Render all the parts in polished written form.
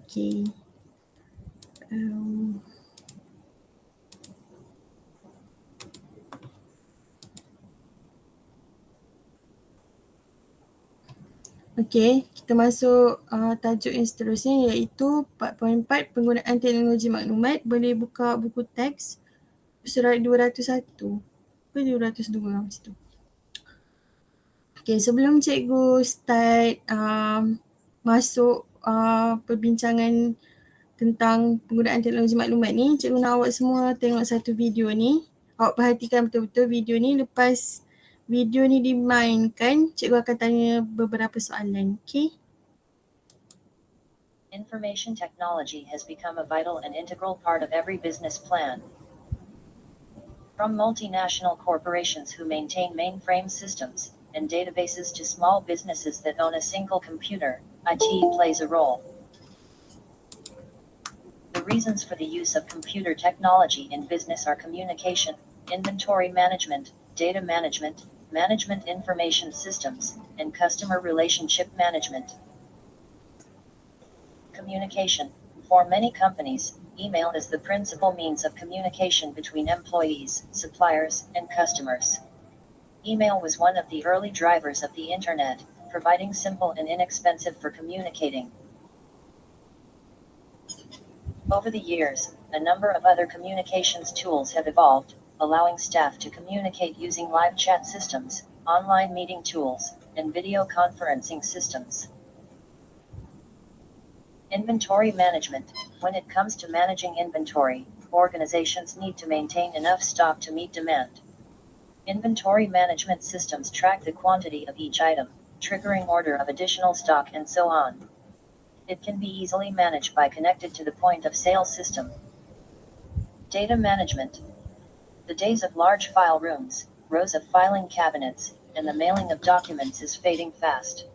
Okay. Okay, kita masuk tajuk yang seterusnya iaitu 4.4 penggunaan teknologi maklumat boleh buka buku teks surat 201 ke 202 macam tu. Okay, sebelum cikgu start masuk perbincangan tentang penggunaan teknologi maklumat ni, cikgu nak awak semua tengok satu video ni. Awak perhatikan betul-betul video ni. Lepas video ni dimainkan, cikgu akan tanya beberapa soalan. Okay? Information technology has become a vital and integral part of every business plan. From multinational corporations who maintain mainframe systems and databases to small businesses that own a single computer, IT plays a role. The reasons for the use of computer technology in business are communication, inventory management, data management, management information systems, and customer relationship management. Communication. For many companies, email is the principal means of communication between employees, suppliers, and customers. Email was one of the early drivers of the internet, providing simple and inexpensive for communicating. Over the years, a number of other communications tools have evolved, allowing staff to communicate using live chat systems, online meeting tools, and video conferencing systems. Inventory management. When it comes to managing inventory, organizations need to maintain enough stock to meet demand. Inventory management systems track the quantity of each item, triggering order of additional stock and so on. It can be easily managed by connected to the point of sale system. Data management. The days of large file rooms, rows of filing cabinets, and the mailing of documents is fading fast.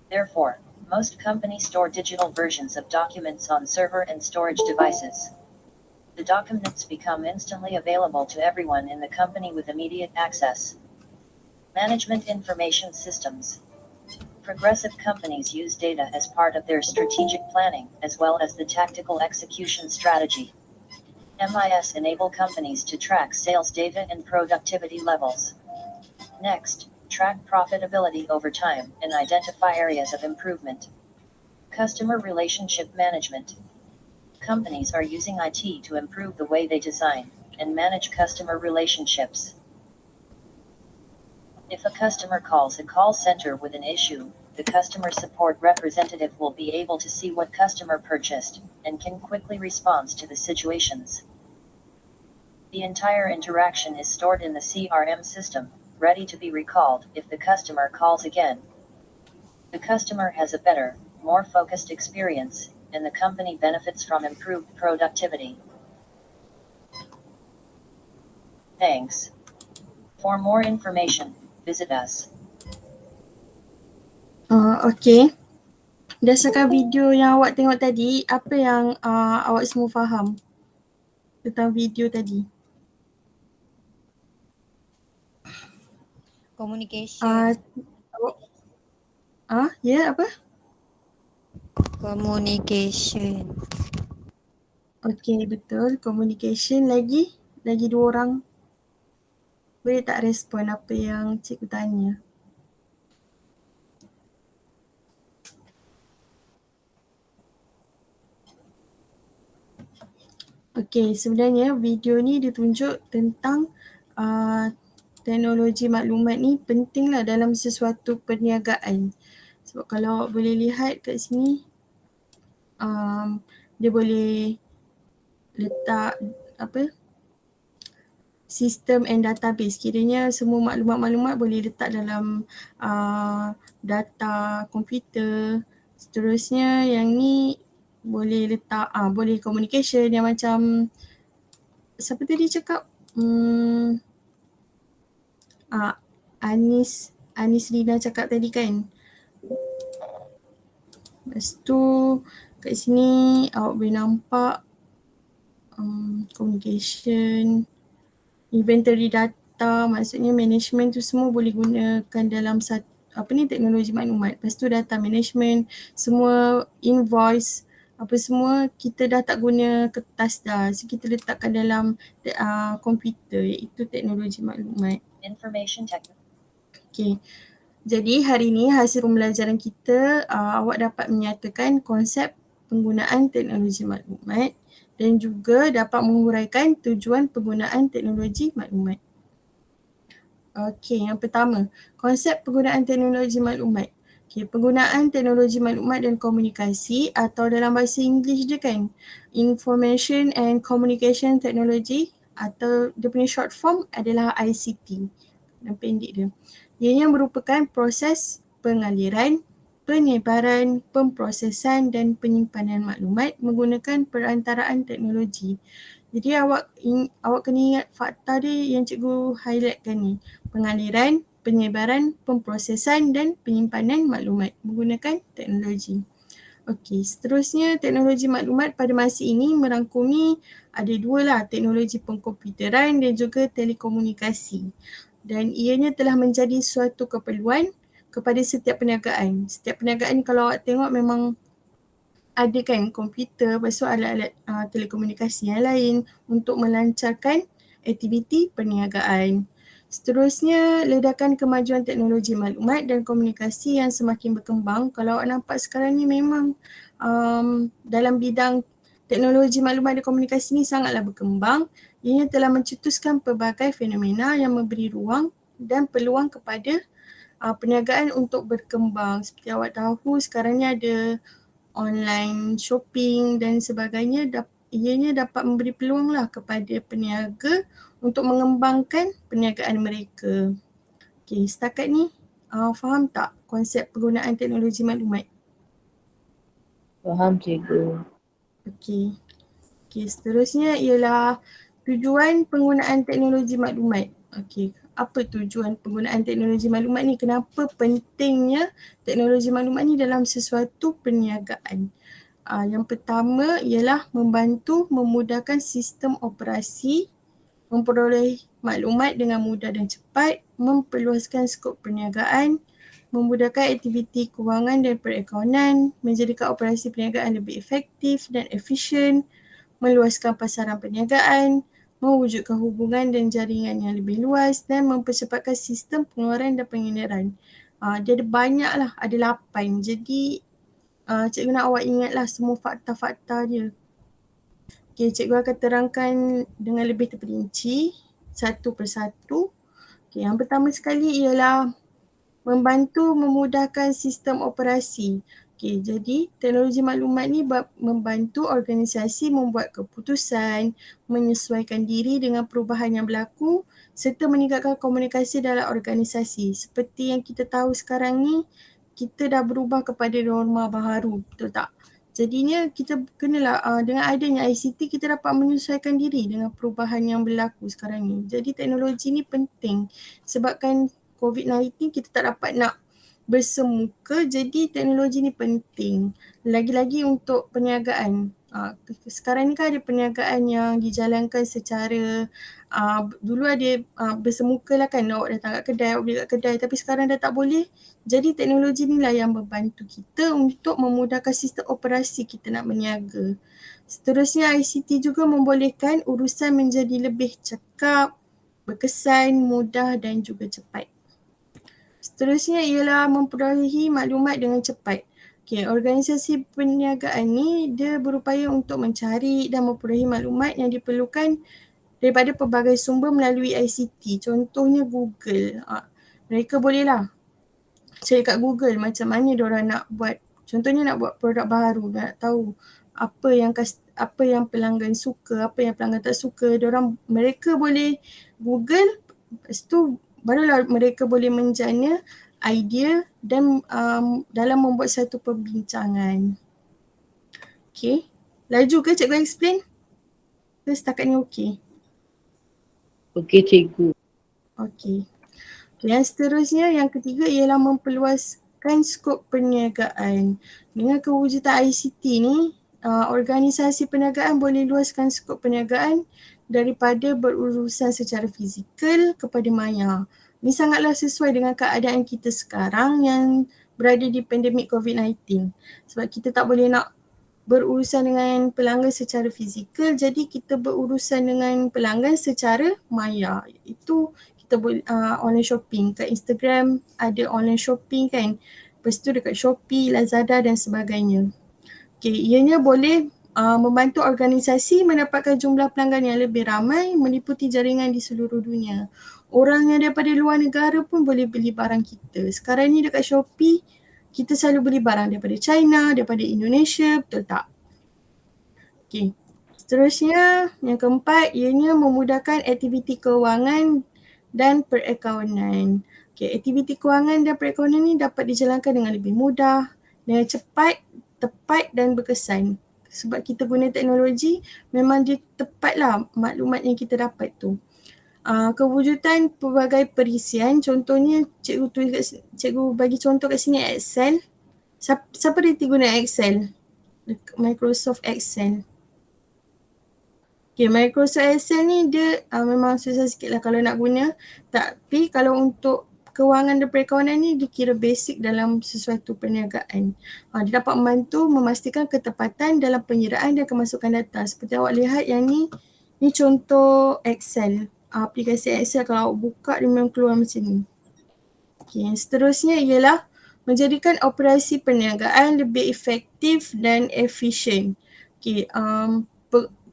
Therefore, most companies store digital versions of documents on server and storage devices. The documents become instantly available to everyone in the company with immediate access. Management information systems. Progressive companies use data as part of their strategic planning, as well as the tactical execution strategy. MIS enable companies to track sales data and productivity levels. Next, track profitability over time and identify areas of improvement. Customer relationship management. Companies are using IT to improve the way they design and manage customer relationships. If a customer calls a call center with an issue, the customer support representative will be able to see what customer purchased and can quickly respond to the situations. The entire interaction is stored in the CRM system, ready to be recalled if the customer calls again. The customer has a better, more focused experience, and the company benefits from improved productivity. Thanks. For more information, visit us. Okay. Berdasarkan video yang awak tengok tadi, apa yang awak semua faham tentang video tadi? Communication. Apa? Communication. Okay, betul. Communication lagi dua orang. Boleh tak respon apa yang cikgu tanya? Okay, sebenarnya video ni ditunjuk tentang teknologi maklumat ni pentinglah dalam sesuatu perniagaan. Sebab kalau boleh lihat kat sini, dia boleh letak sistem and database. Kiranya semua maklumat-maklumat boleh letak dalam data komputer. Seterusnya yang ni boleh letak, boleh communication yang macam siapa tadi cakap? Anis Lina cakap tadi kan. Lepas tu kat sini awak boleh nampak communication, inventory data, maksudnya management tu semua boleh gunakan dalam teknologi maklumat. Lepas tu data management, semua invoice, apa semua kita dah tak guna kertas dah. So kita letakkan dalam komputer, iaitu teknologi maklumat. Information technology. Okay. Jadi hari ni hasil pembelajaran kita, awak dapat menyatakan konsep penggunaan teknologi maklumat dan juga dapat menguraikan tujuan penggunaan teknologi maklumat. Okey, yang pertama, konsep penggunaan teknologi maklumat. Okey, penggunaan teknologi maklumat dan komunikasi atau dalam bahasa Inggeris dia kan, Information and Communication Technology atau dia punya short form adalah ICT. Nama pendek dia. Ianya merupakan proses pengaliran, penyebaran, pemprosesan dan penyimpanan maklumat menggunakan perantaraan teknologi. Jadi awak kena ingat fakta dia yang cikgu highlightkan ni. Pengaliran, penyebaran, pemprosesan dan penyimpanan maklumat menggunakan teknologi. Okey, seterusnya teknologi maklumat pada masa ini merangkumi ada dua lah, teknologi pengkomputeran dan juga telekomunikasi. Dan ianya telah menjadi suatu keperluan kepada setiap perniagaan. Setiap perniagaan kalau awak tengok memang ada kan komputer, lepas tu alat-alat telekomunikasi yang lain untuk melancarkan aktiviti perniagaan. Seterusnya, ledakan kemajuan teknologi maklumat dan komunikasi yang semakin berkembang. Kalau awak nampak sekarang ni memang dalam bidang teknologi maklumat dan komunikasi ni sangatlah berkembang. Ianya telah mencetuskan pelbagai fenomena yang memberi ruang dan peluang kepada perniagaan untuk berkembang. Seperti awak tahu sekarang ni ada online shopping dan sebagainya, ianya dapat memberi peluang lah kepada peniaga untuk mengembangkan perniagaan mereka. Okey, setakat ni faham tak konsep penggunaan teknologi maklumat? Faham cikgu. Okey. Okey, seterusnya ialah tujuan penggunaan teknologi maklumat. Okey, apa tujuan penggunaan teknologi maklumat ni? Kenapa pentingnya teknologi maklumat ni dalam sesuatu perniagaan? Yang pertama ialah membantu memudahkan sistem operasi, memperoleh maklumat dengan mudah dan cepat, memperluaskan skop perniagaan, memudahkan aktiviti kewangan dan perekonomian, menjadikan operasi perniagaan lebih efektif dan efisien, meluaskan pasaran perniagaan, mewujudkan hubungan dan jaringan yang lebih luas dan mempercepatkan sistem pengeluaran dan pengedaran. Dia ada banyak lah, ada 8. Jadi cikgu nak awak ingatlah semua fakta-fakta dia. Okay, cikgu akan terangkan dengan lebih terperinci satu persatu. Okay, yang pertama sekali ialah membantu memudahkan sistem operasi. Okay, jadi teknologi maklumat ni membantu organisasi membuat keputusan, menyesuaikan diri dengan perubahan yang berlaku serta meningkatkan komunikasi dalam organisasi. Seperti yang kita tahu sekarang ni, kita dah berubah kepada norma baharu, betul tak? Jadinya kita kenalah dengan adanya ICT kita dapat menyesuaikan diri dengan perubahan yang berlaku sekarang ni. Jadi teknologi ni penting sebabkan COVID-19 kita tak dapat nak bersemuka, jadi teknologi ni penting. Lagi-lagi untuk perniagaan. Sekarang ni kan ada perniagaan yang dijalankan secara dulu ada bersemuka lah kan, awak datang kat kedai, awak beli kat kedai, tapi sekarang dah tak boleh. Jadi teknologi ni lah yang membantu kita untuk memudahkan sistem operasi kita nak berniaga. Seterusnya ICT juga membolehkan urusan menjadi lebih cekap, berkesan, mudah dan juga cepat. Seterusnya ialah memperolehi maklumat dengan cepat. Okay, organisasi perniagaan ni dia berupaya untuk mencari dan memperolehi maklumat yang diperlukan daripada pelbagai sumber melalui ICT. Contohnya Google. Mereka bolehlah cari kat Google macam mana diorang nak buat. Contohnya nak buat produk baru, nak tahu apa yang pelanggan suka, apa yang pelanggan tak suka. Mereka boleh Google, lepas tu barulah mereka boleh menjana idea dan dalam membuat satu perbincangan. Okay, laju ke cikgu explain? Ke setakat ni okey? Okey cikgu. Okey. Yang seterusnya, yang ketiga ialah memperluaskan skop perniagaan. Dengan kewujudan ICT ni, organisasi perniagaan boleh luaskan skop perniagaan daripada berurusan secara fizikal kepada maya. Ini sangatlah sesuai dengan keadaan kita sekarang yang berada di pandemik COVID-19. Sebab kita tak boleh nak berurusan dengan pelanggan secara fizikal, jadi kita berurusan dengan pelanggan secara maya. Itu kita boleh online shopping. Kat Instagram ada online shopping kan. Lepas tu dekat Shopee, Lazada dan sebagainya. Okay, ianya boleh membantu organisasi mendapatkan jumlah pelanggan yang lebih ramai meliputi jaringan di seluruh dunia. Orang yang daripada luar negara pun boleh beli barang kita. Sekarang ni dekat Shopee, kita selalu beli barang daripada China, daripada Indonesia, betul tak? Okay. Seterusnya, yang keempat, ianya memudahkan aktiviti kewangan dan perakaunan. Okay, aktiviti kewangan dan perakaunan ni dapat dijalankan dengan lebih mudah, dengan cepat, tepat dan berkesan. Sebab kita guna teknologi, memang dia tepatlah maklumat yang kita dapat tu. Kewujudan pelbagai perisian, contohnya cikgu bagi contoh kat sini Excel. Siapa reti guna Excel? Microsoft Excel. Okay, Microsoft Excel ni dia memang susah sikit lah kalau nak guna. Tapi kalau untuk kewangan dan perakaunan ni dia kira basic dalam sesuatu perniagaan. Dia dapat membantu memastikan ketepatan dalam penyeraan dan kemasukan data. Seperti awak lihat yang ni contoh Excel. Aplikasi Excel kalau awak buka dia memang keluar macam ni. Okay, yang seterusnya ialah menjadikan operasi perniagaan lebih efektif dan efisien. Okay,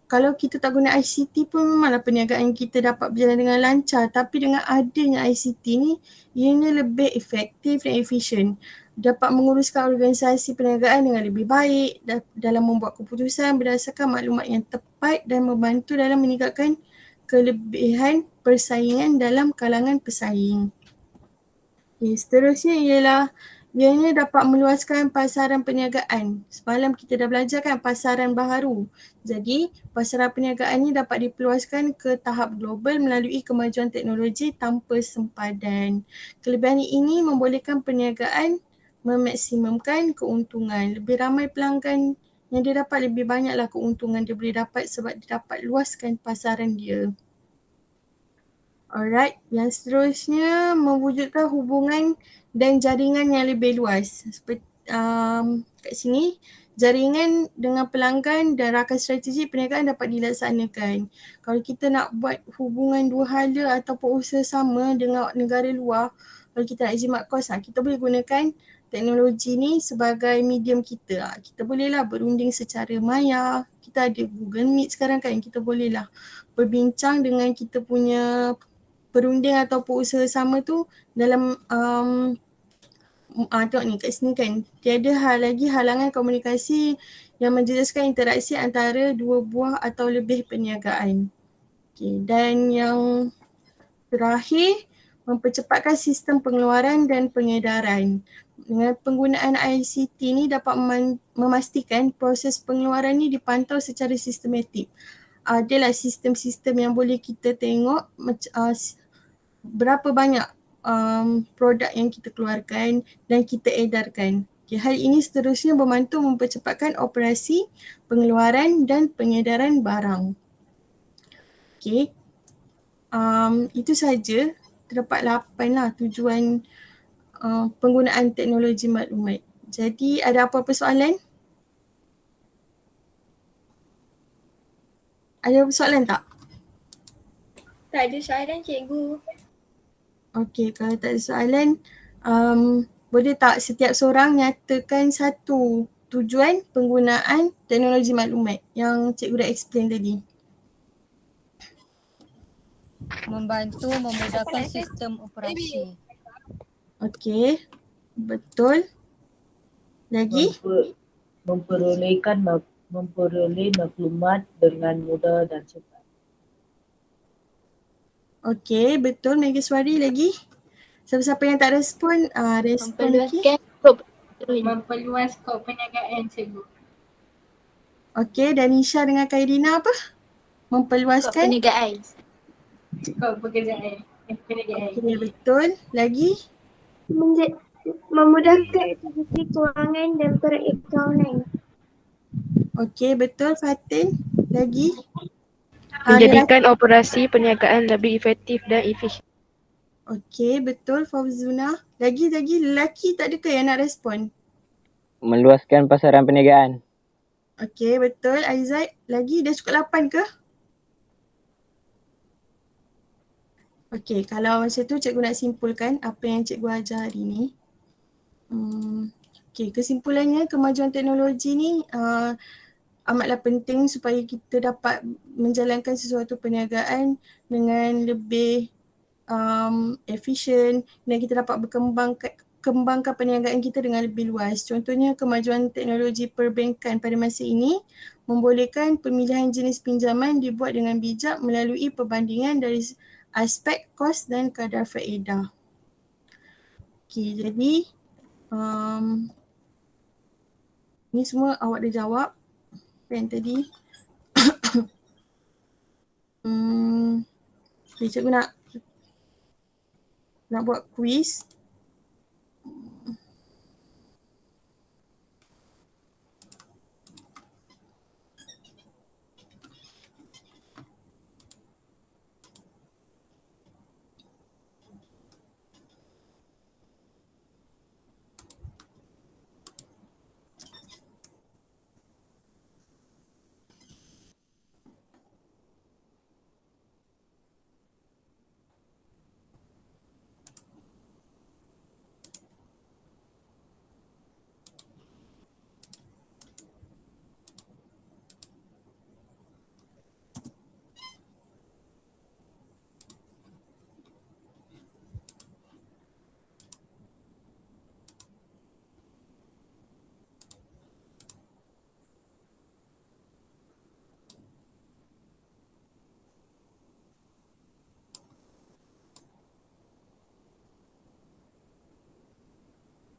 kalau kita tak guna ICT pun memanglah perniagaan kita dapat berjalan dengan lancar, tapi dengan adanya ICT ni ianya lebih efektif dan efisien. Dapat menguruskan organisasi perniagaan dengan lebih baik dalam membuat keputusan berdasarkan maklumat yang tepat dan membantu dalam meningkatkan kelebihan persaingan dalam kalangan pesaing. Okay, seterusnya ialah ianya dapat meluaskan pasaran perniagaan. Semalam kita dah belajar kan pasaran baharu. Jadi pasaran perniagaan ni dapat diperluaskan ke tahap global melalui kemajuan teknologi tanpa sempadan. Kelebihan ini membolehkan perniagaan memaksimumkan keuntungan. Lebih ramai pelanggan yang dia dapat, lebih banyaklah keuntungan dia boleh dapat sebab dia dapat luaskan pasaran dia. Alright, yang seterusnya mewujudkan hubungan dan jaringan yang lebih luas. Seperti kat sini, jaringan dengan pelanggan dan rakan strategik perniagaan dapat dilaksanakan. Kalau kita nak buat hubungan dua hala ataupun usaha sama dengan negara luar, kalau kita nak jimat kos, kita boleh gunakan teknologi ni sebagai medium kita. Kita bolehlah berunding secara maya. Kita ada Google Meet sekarang kan, kita bolehlah berbincang dengan kita punya perunding ataupun usaha sama tu dalam tengok ni kat sini kan, tiada lagi halangan komunikasi yang menjejaskan interaksi antara dua buah atau lebih perniagaan. Okay, dan yang terakhir, mempercepatkan sistem pengeluaran dan pengedaran. Dengan penggunaan ICT ni dapat memastikan proses pengeluaran ni dipantau secara sistematik. Adalah sistem-sistem yang boleh kita tengok berapa banyak produk yang kita keluarkan dan kita edarkan. Okay, hal ini seterusnya membantu mempercepatkan operasi pengeluaran dan pengedaran barang. Okay, itu saja. Terdapat 8 lah tujuan penggunaan teknologi maklumat. Jadi ada apa-apa soalan? Ada soalan tak? Tak ada soalan cikgu. Okey, kalau tak ada soalan, boleh tak setiap seorang nyatakan satu tujuan penggunaan teknologi maklumat yang cikgu dah explain tadi? Membantu memudahkan sistem operasi. Okey, betul. Lagi? Memperoleh maklumat dengan mudah dan cepat. Okey, betul Megawati. Lagi? Siapa-siapa yang tak respon, respon lagi. Memperluas skop perniagaan cikgu. Okey, dan Nisha dengan Khairina apa? Memperluaskan? Perniagaan. Skop pekerjaan. Perniagaan. Okey, betul. Lagi? Memudahkan aktiviti kewangan dan perakaunan. Okey, betul Fatin. Lagi? Menjadikan operasi perniagaan lebih efektif dan efisien. Okey, betul Fauzuna. Lagi lelaki tak ada ke yang nak respon? Meluaskan pasaran perniagaan. Okey, betul Aizat. Lagi dah cukup 8 ke? Okey, kalau macam tu cikgu nak simpulkan apa yang cikgu ajar hari ni. Okey, kesimpulannya kemajuan teknologi ni amatlah penting supaya kita dapat menjalankan sesuatu perniagaan dengan lebih efisien dan kita dapat kembangkan perniagaan kita dengan lebih luas. Contohnya kemajuan teknologi perbankan pada masa ini membolehkan pemilihan jenis pinjaman dibuat dengan bijak melalui perbandingan dari aspek kos dan kadar faedah. Okey, jadi ni semua awak dah jawab apa yang tadi. Okay, cikgu nak buat kuis.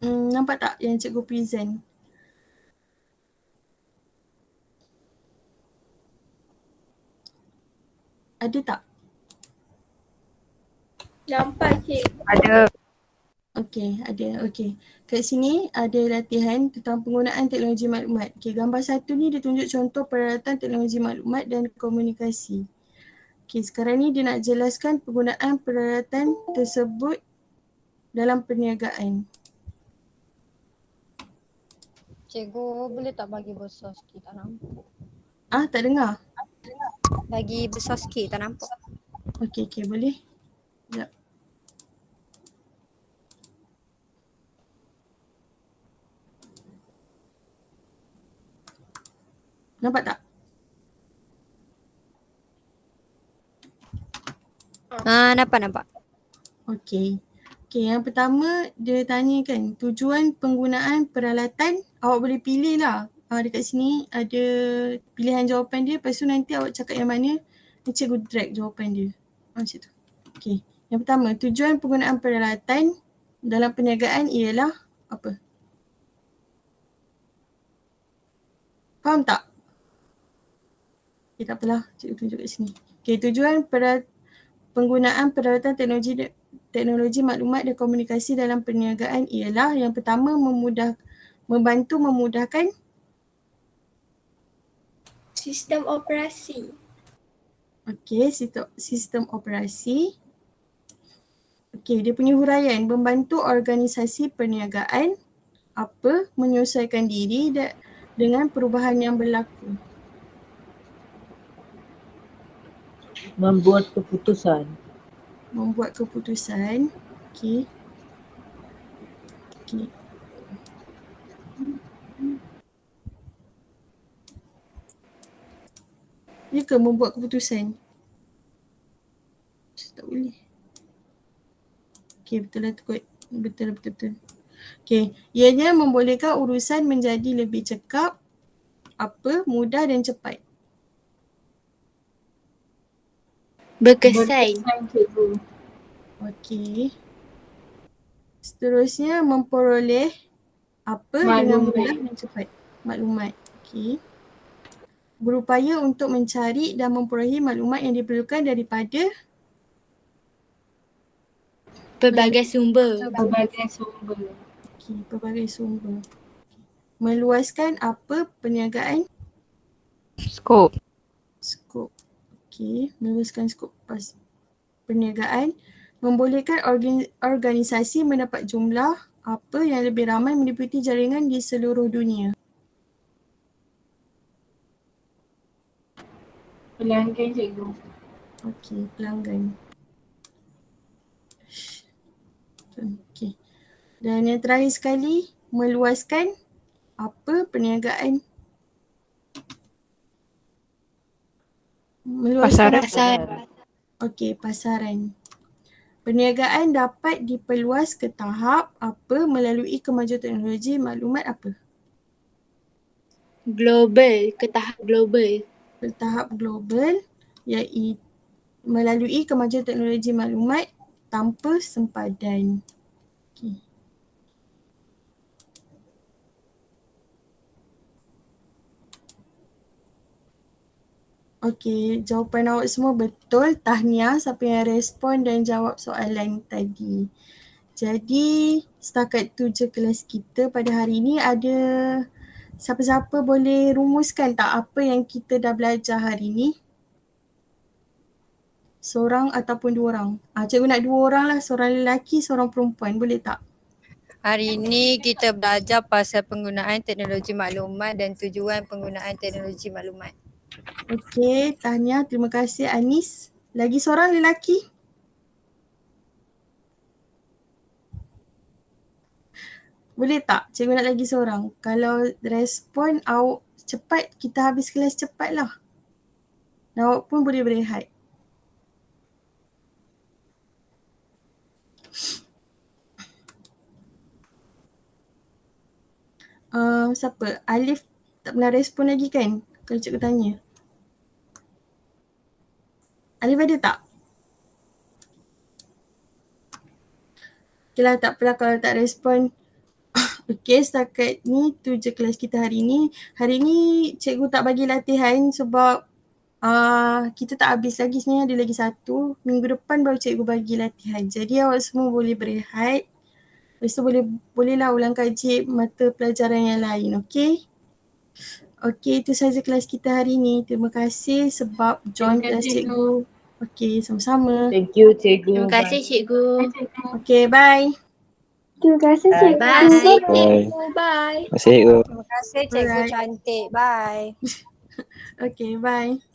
Nampak tak yang cikgu present? Ada tak? Nampak cikgu. Ada. Okey, ada. Okey. Kat sini ada latihan tentang penggunaan teknologi maklumat. Okey, gambar 1 ni dia tunjuk contoh peralatan teknologi maklumat dan komunikasi. Okey, sekarang ni dia nak jelaskan penggunaan peralatan tersebut dalam perniagaan. Cikgu boleh tak bagi besar sikit, tak nampak. Tak dengar? Bagi besar sikit, tak nampak. Okey, boleh. Sekejap. Nampak tak? Nampak. Okey. Okey, yang pertama dia tanyakan tujuan penggunaan peralatan. Awak boleh pilih lah. Dekat sini ada pilihan jawapan dia. Lepas tu nanti awak cakap yang mana, cikgu drag jawapan dia. Macam tu. Okey. Yang pertama, tujuan penggunaan peralatan dalam perniagaan ialah apa? Faham tak? Okey, tak apalah. Cikgu tunjuk kat sini. Okey, tujuan penggunaan peralatan teknologi maklumat dan komunikasi dalam perniagaan ialah yang pertama membantu memudahkan Sistem operasi. Okey, sistem operasi. Okey, dia punya huraian membantu organisasi perniagaan menyesuaikan diri dengan perubahan yang berlaku. Membuat keputusan. Okey. Ya ke membuat keputusan? Tak boleh. Okey, betul lah tu kot. Betul. Okey, ianya membolehkan urusan menjadi lebih cekap, mudah dan cepat. Berkesan cikgu. Okey. Seterusnya memperoleh dengan mudah dan cepat. Maklumat. Okey. Berupaya untuk mencari dan memperolehi maklumat yang diperlukan daripada Pelbagai sumber. Okey, pelbagai sumber. Meluaskan perniagaan? Skop. Okey, meluaskan skop perniagaan. Membolehkan organisasi mendapat jumlah yang lebih ramai meliputi jaringan di seluruh dunia. Pelanggan cikgu. Okey, pelanggan. Okey. Dan yang terakhir sekali, meluaskan apa perniagaan? Meluaskan Pasaran. Pasar. Okey, pasaran. Perniagaan dapat diperluas ke tahap apa melalui kemajuan teknologi maklumat apa? Global. Ke tahap global. Ke tahap global iaitu melalui kemajuan teknologi maklumat tanpa sempadan. Okey. Okey, jawapan awak semua betul. Tahniah siapa yang respon dan jawab soalan tadi. Jadi setakat tu je kelas kita pada hari ini. Ada siapa-siapa boleh rumuskan tak apa yang kita dah belajar hari ni? Seorang ataupun dua orang. Cikgu nak dua orang lah, seorang lelaki, seorang perempuan. Boleh tak? Hari ini kita belajar pasal penggunaan teknologi maklumat dan tujuan penggunaan teknologi maklumat. Okey, tahniah. Terima kasih Anis. Lagi seorang lelaki? Boleh tak? Cikgu nak lagi seorang. Kalau respon awak cepat, kita habis kelas cepat lah. Dan awak pun boleh berehat. Siapa? Alif tak pernah respon lagi kan? Kalau cikgu tanya. Alif ada tak? Okay lah, tak apalah kalau tak respon. Okay, setakat ni tu je kelas kita hari ni. Hari ni cikgu tak bagi latihan sebab kita tak habis lagi, sebenarnya ada lagi satu. Minggu depan baru cikgu bagi latihan. Jadi awak semua boleh berehat. Lepas tu bolehlah ulang kaji mata pelajaran yang lain, okay? Okay, itu saja kelas kita hari ni. Terima kasih sebab join kelas cikgu. Okay, sama-sama. Thank you cikgu. Terima kasih cikgu. Okay, bye. Terima kasih cikgu. Bye. Bye. Bye. Terima kasih cikgu Alright. cantik. Bye. Okay, bye.